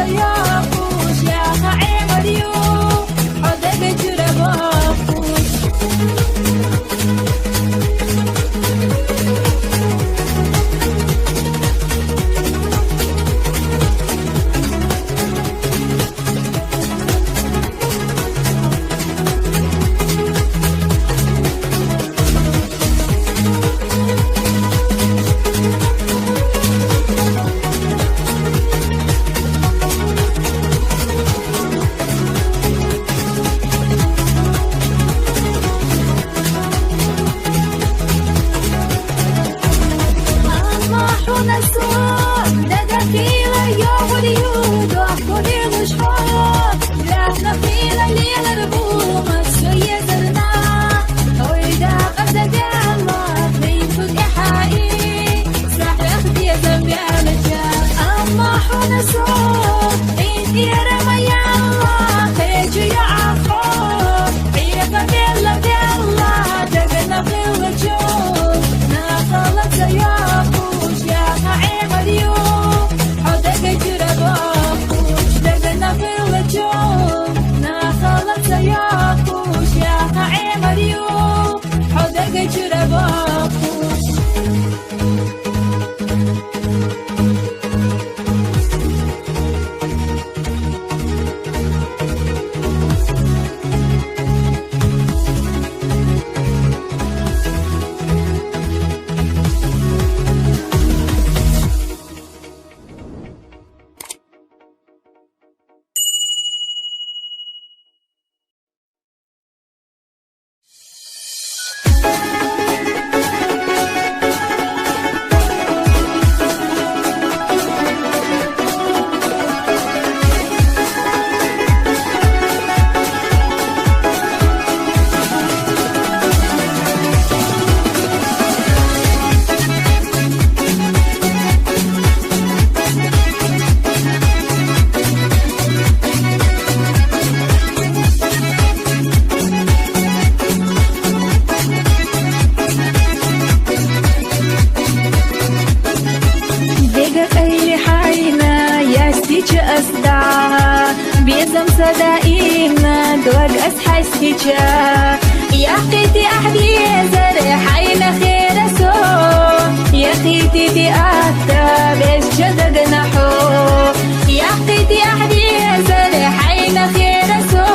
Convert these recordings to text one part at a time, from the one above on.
يا خوش يا سمسة دائما دوق أسحس هجا يا قيتي أحدي زرع حين خير سو يا قيتي في أكتاب الشدد نحو يا قيتي أحدي زرع حين خير سو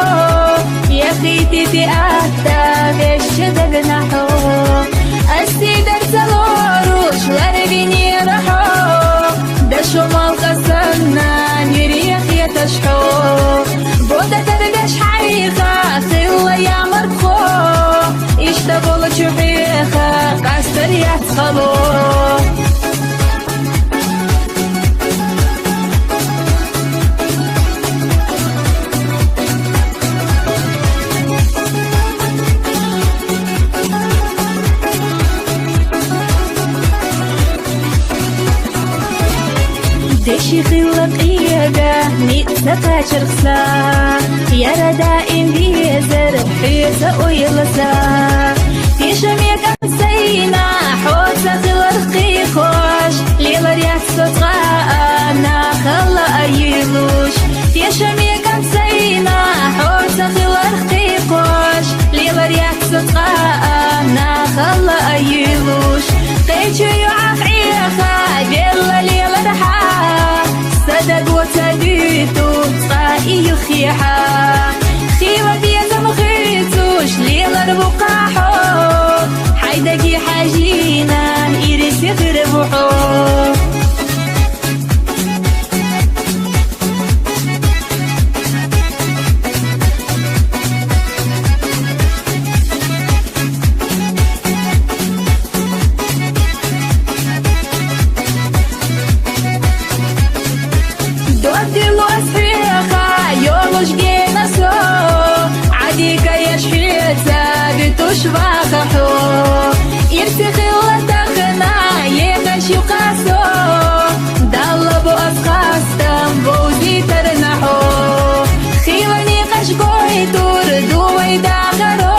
يا قيتي في أكتاب الشدد نحو السيدر تلوروش لربيني رحو دشو مالقصنا نريخ يتشحو بودا تردش حيخا خلا يا مرخو اشتغل شحيخا قاستر يتخلو دشي خلق إيجا ميتسا شرخسا يا ردائن بيزر حيسا ويلسا في شميك أمسينا حوسا خلق خوش ليلر يحسو تغانا خلا أيلوش في شميك أمسينا حوسا خلق خوش ليلر يحسو تغانا خلا أيلوش قيتشو يعاق عيخا بيلا ليلر حا صدق وتديتو صائي يخيحا خيوة بيزا مخيتوش ليلر بقاحو حيدقي حاجينا إيريس يخربوحو شباخحو يرتخي وتخنا يغش يقاسو دالبو أسقاستم بوزي ترنحو خيواني قشقوي تردو ويداخرو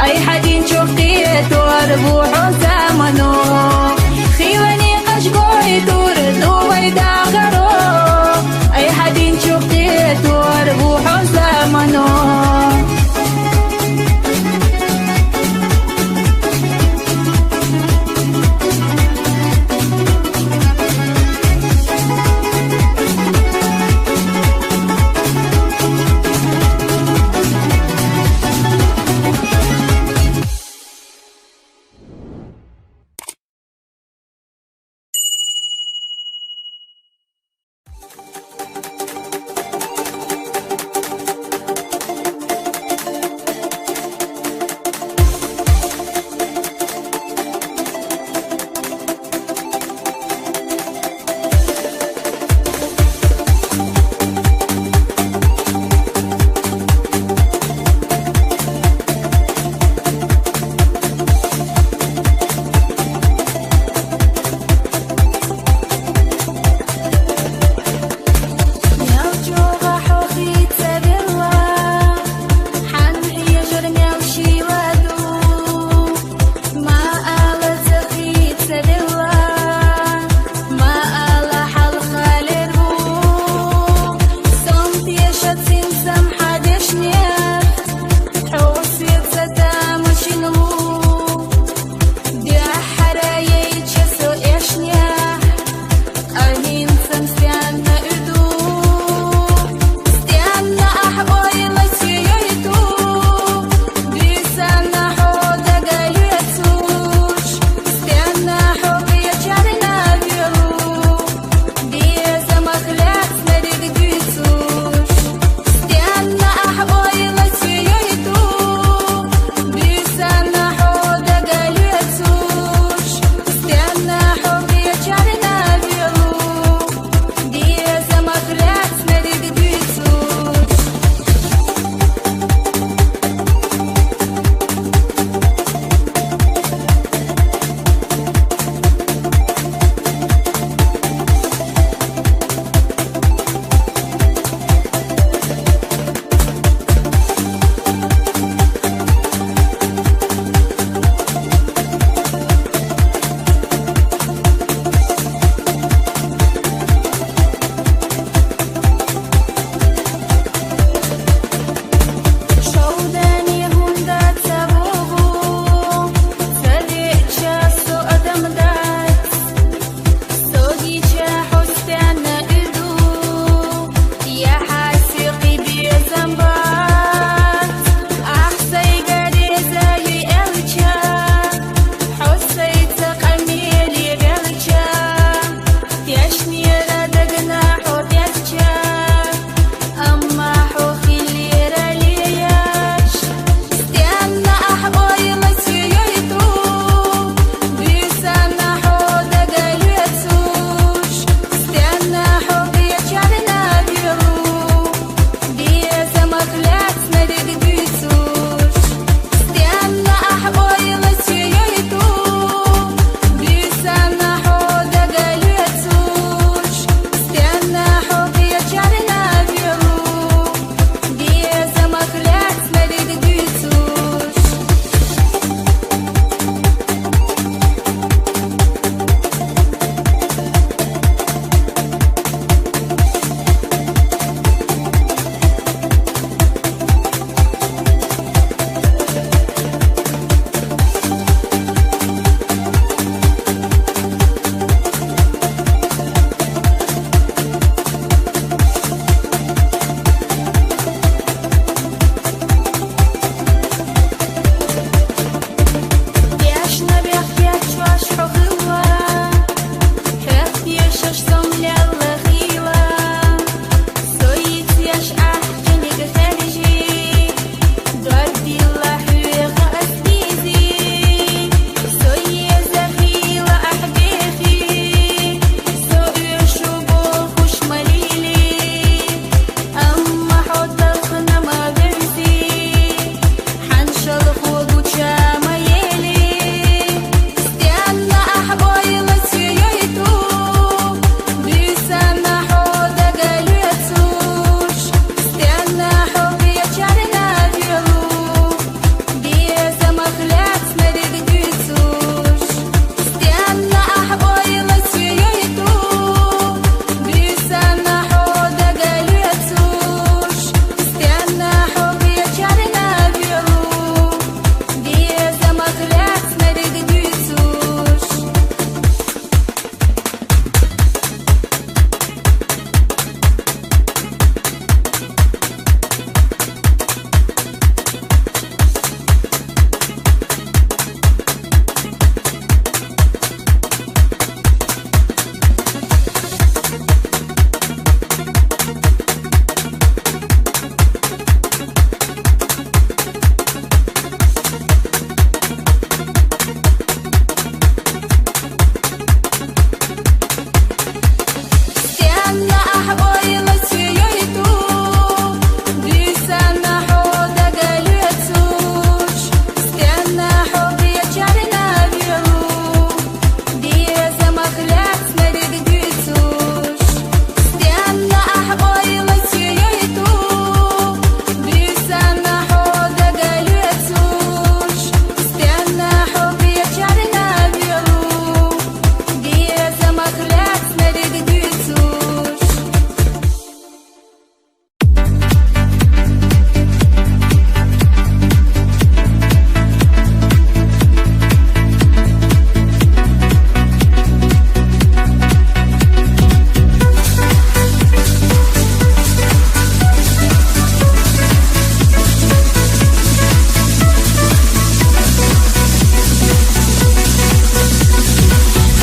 أي حدين شوقي توربوحو زامنو خيواني قشقوي تردو ويداخرو أي حدين شوقي توربوحو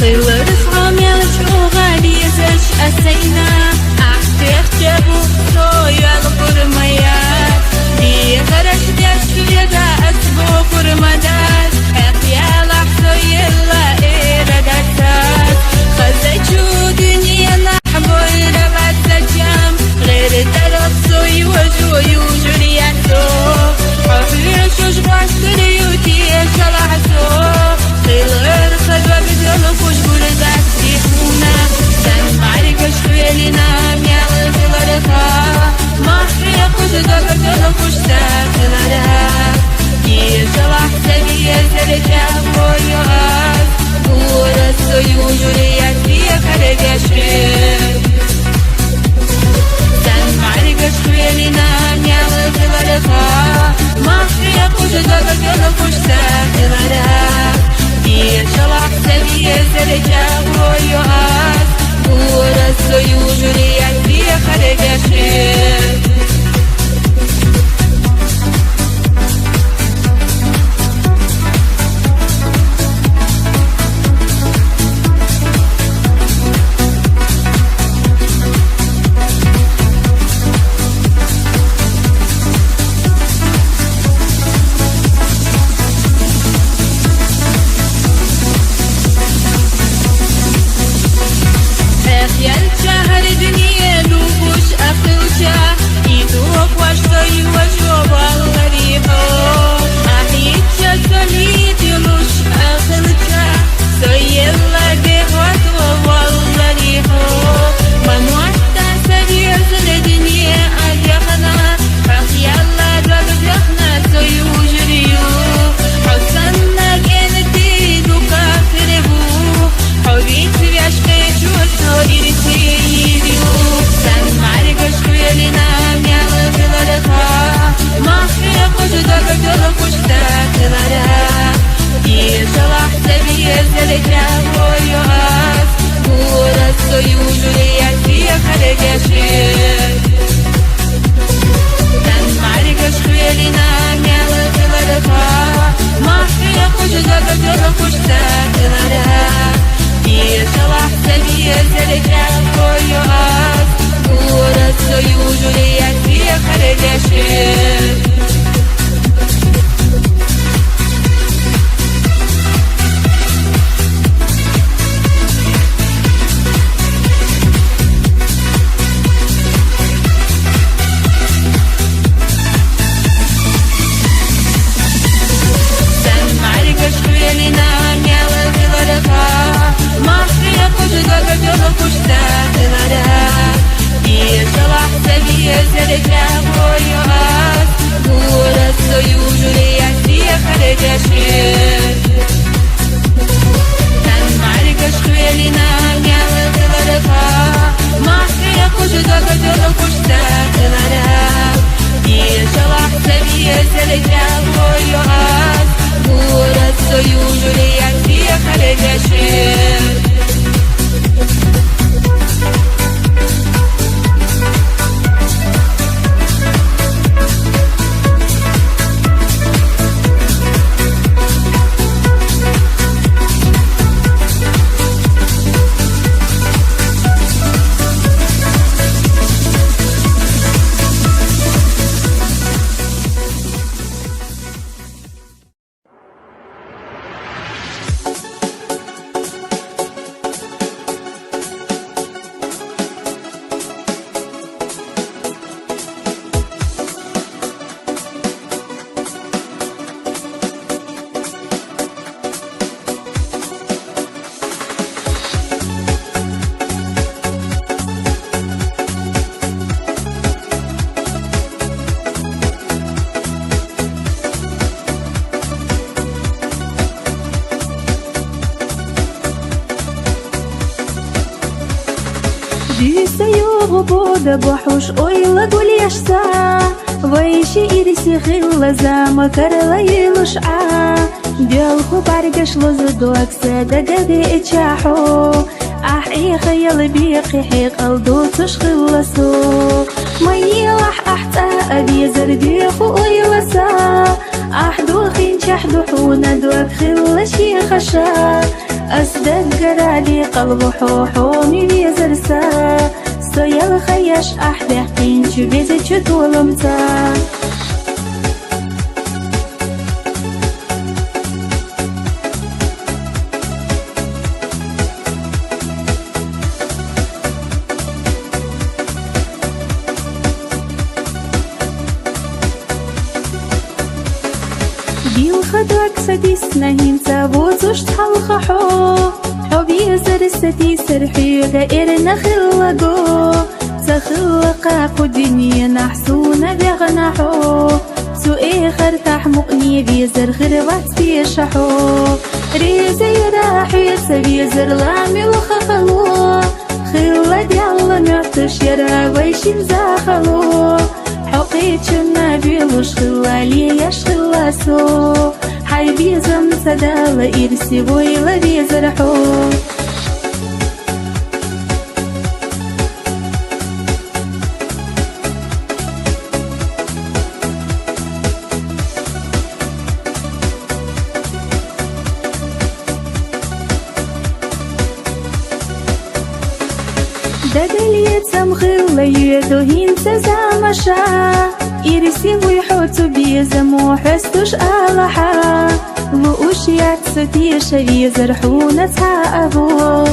خير صغامي غادي يزش أسينا أحتيخ جابو صويا القرميات دي غرش ديش يدا أسبو قرمدات أقيا لحظو يلا إيرادتات خزيشو دنيا نحبو إرابات سجام غير الدرب صوي وجو يوجرياتو حفير شجباش تريوتي شلعتو خير خدوة بدون خوش بردات سيحونا سن معركة شويلنا ميال غلرها محرية خوش دوبر دون خوش ساكلرها كي شلح سبية زرجة بويوات بورا سيوج رياتي خرجاشر سن معركة شويلنا ميال غلرها محرية خوش دوبر دون خوش ساكلرها شلح سبية زرجة بويوات بورا سيوج رياتي خرجاشر غبودة بوحوش اويلا قولي اشسا ويشي إرسي خيلا زاما كارلا يلوشعا بيالخو بارقش لزدوك سادا قدي اتشاحو احي خيال بيقي حيق الدو تشخيلا سو ما يلح احتا ابي زرديخو اويلا سا احدو خين شحدو حونا دوك خيلا شي خشا أصدق قرالي قلب حوحومي بيزرسا صيال خياش أحبه قينش بيزي طولمتا بيل خدوك سديس نهين تابوزوش تحلق حبي زرستي سرحي غير نخلقو تخلق قدني نحسون بغنحو سوئي خرتاح مقني بيزر خربات بيشحو ريزي راحي سبيزر لامي وخخلو خلا ديال معتش يرا ويشين زاخلو حقيتشنا بيلوش خلا ليش خلاسو حي بيزم سدال إرسي بويلا بيزرحو دادلية تمخلا يدوهين تزامشا إرسي ويحوتو بيزمو حستوش آلحا لؤوش يعتسوتيش بيزرحونا تاقبو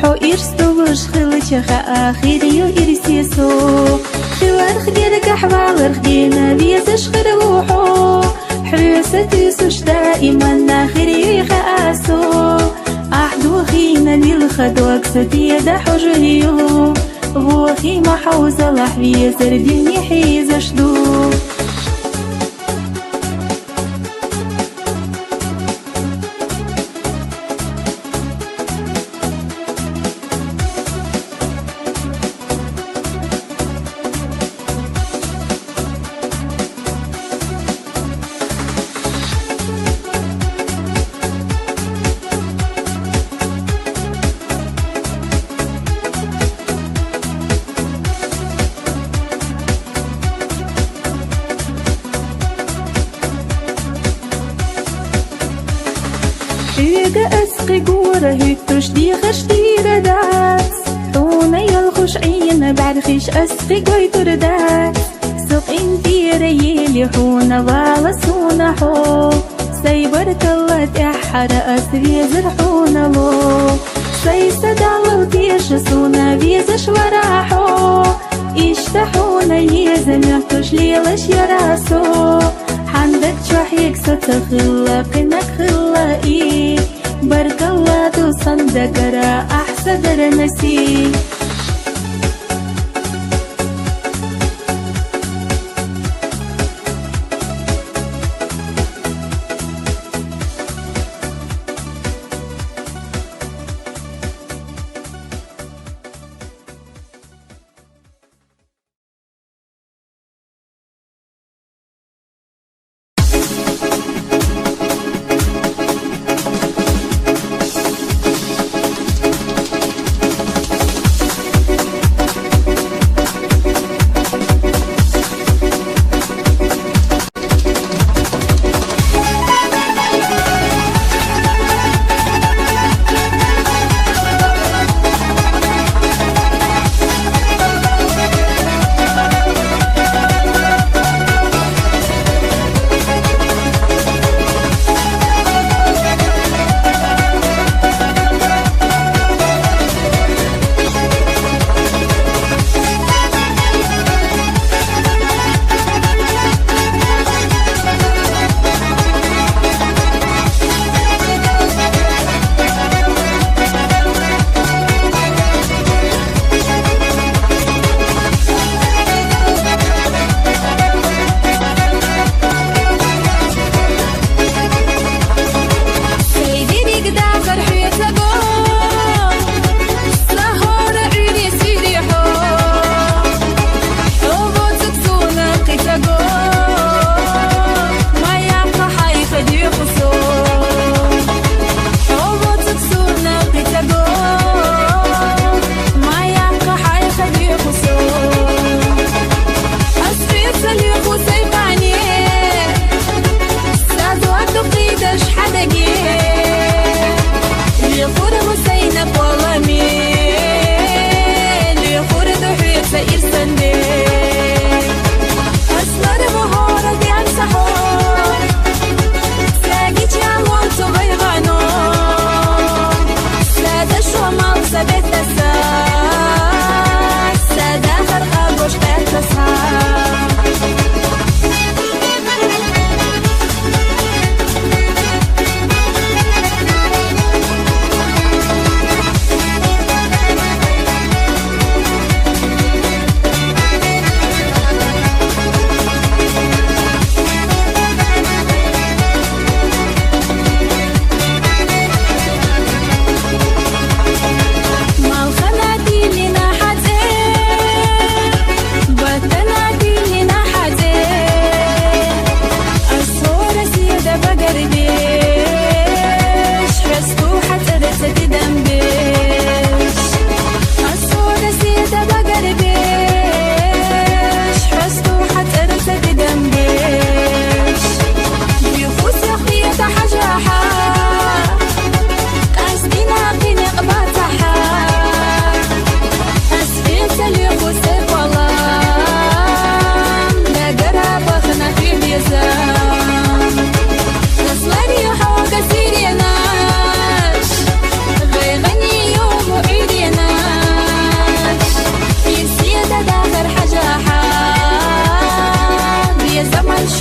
حو إرستوش خلچ آخريو إرسيسو خوار خديرك أحوال خدينا بيزش خروحو حرستيسوش دائما ناخريو خاسو أحدو خينا للخدوك ستيدا حجريو هو خيمة حوزة لحبية سرديني حيزة شدو حيقة أسقي قورة هيتوش دي خشتي ردات تونا يلخش عينا بعرخيش أسقي قويتو ردات سوق انتي ريلي حونا والسونا حو سيبرك الله تحر أسري زرحونا لو سيستدعلو تيشسونا بيزش وراحو اشتحونا يزمعتوش ليلش يراسو عندك شوحيك ستخلق انك خلقي بارك الله تصندق را احسدر نسي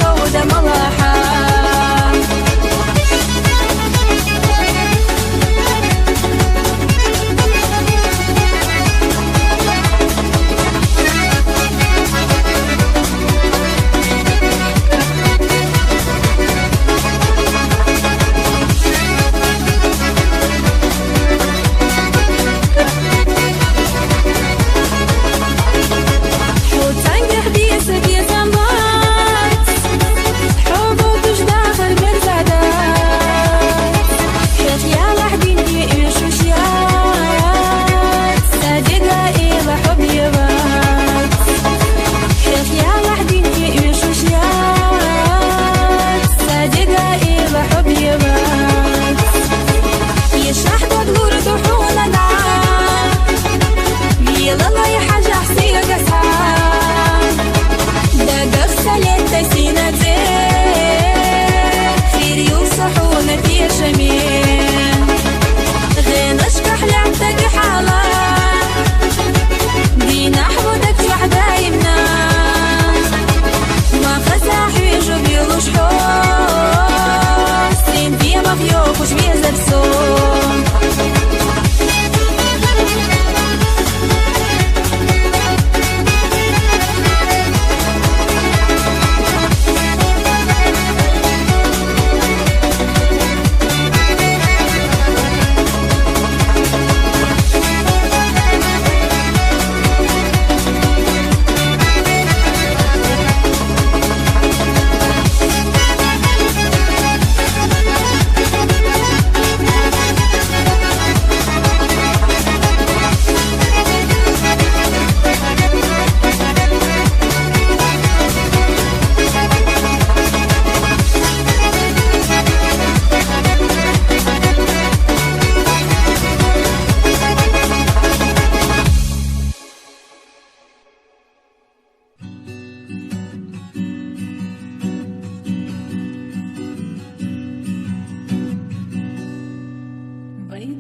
سودة ملاحة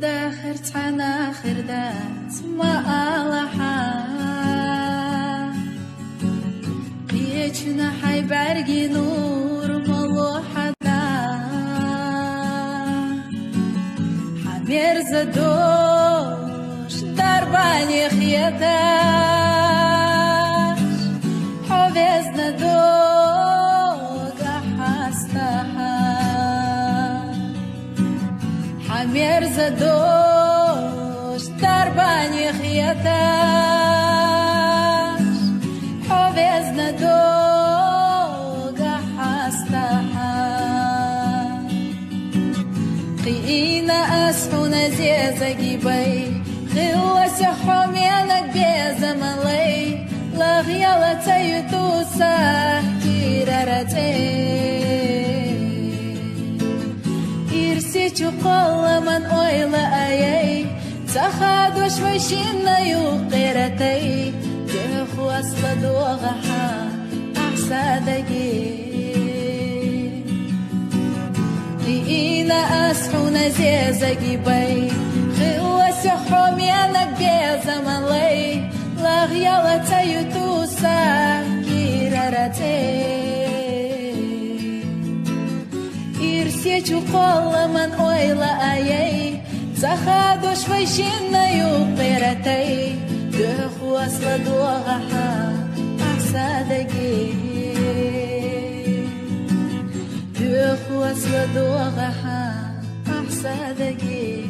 داخر تحنا خردات ما ألحا قيتنا حي برقي نور ملوحة حمير زدوش درباني خيتاش حوزنا دوغا حستها حمير زدوش درباني خيتاش حوزنا دوغا حستها قينا أسحونا زيزا جيبي خلوا سحوم يانك بيزا ملي لغيالة تيتوسا كيرارتي إرسيتو قل من أويلا أيي تخادوش مشينا يقيرتي دخو أصلا دوغحا أحسادكي لقينا أسحونا زيزا جيبي خلوا سحوم يانك بيزا ملي لغيالة تيتوسا كيرارتي إرسيتو قل من أويلا أيي تخادوش مشينا يقيرتي دخو أصلا دوغحا أحسادكي دخو أصلا دوغحا أحسادكي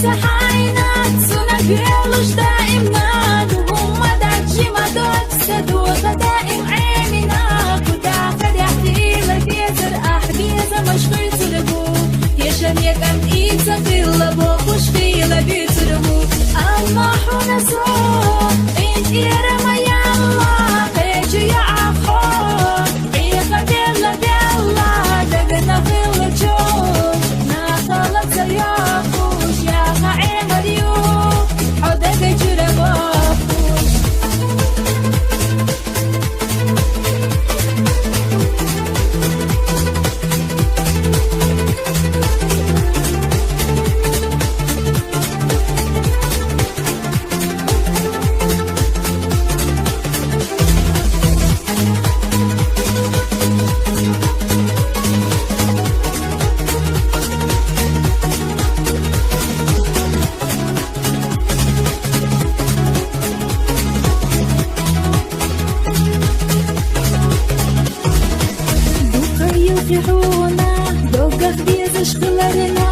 صحينا سنة بيلوش دائمنا وهم دعجي ما دوت دائم عيننا كدا خدعتي لبيزر أحبيزة مشغول تربو يشن يكن إيزة في اللبوك وش في لبي تربو الله حنسو إنت يرمى يالله بيجي يعفو عيقا بيلا بيلا دقنا في الوجود ناخلت سياخوش يا خعين اليوم حدك جرباخوش يفرحونا دوقة خبيز شغلرنا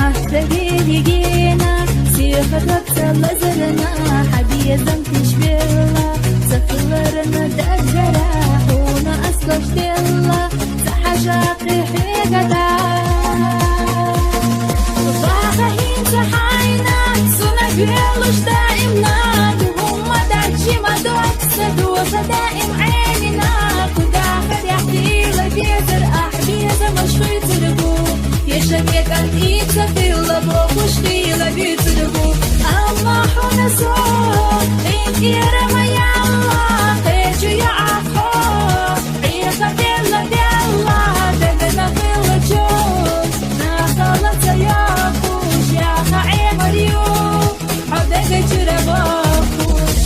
أحتاجينا سيخرك سلزرنا حبيزا تشبيلا سفلرنا دقرا حونا أسكش ديلا سحشاقي حيقدا ضاقهين سحاينا سنة بيلوش دائمنا وهم دعجي ما دوك دائم عيننا كدا خدعتي لبيزر أحبيزة مشغول تربو يشن يكن إيزة في اللبوك وش في لبي تربو الله حنسو إنت يرمى يالله بيجي يعفو عيقا بيلا بيلا دقنا في الوجود ناخلت سياخوش يا خعيم اليوم حدك جرباخوش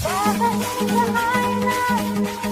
صباح هينا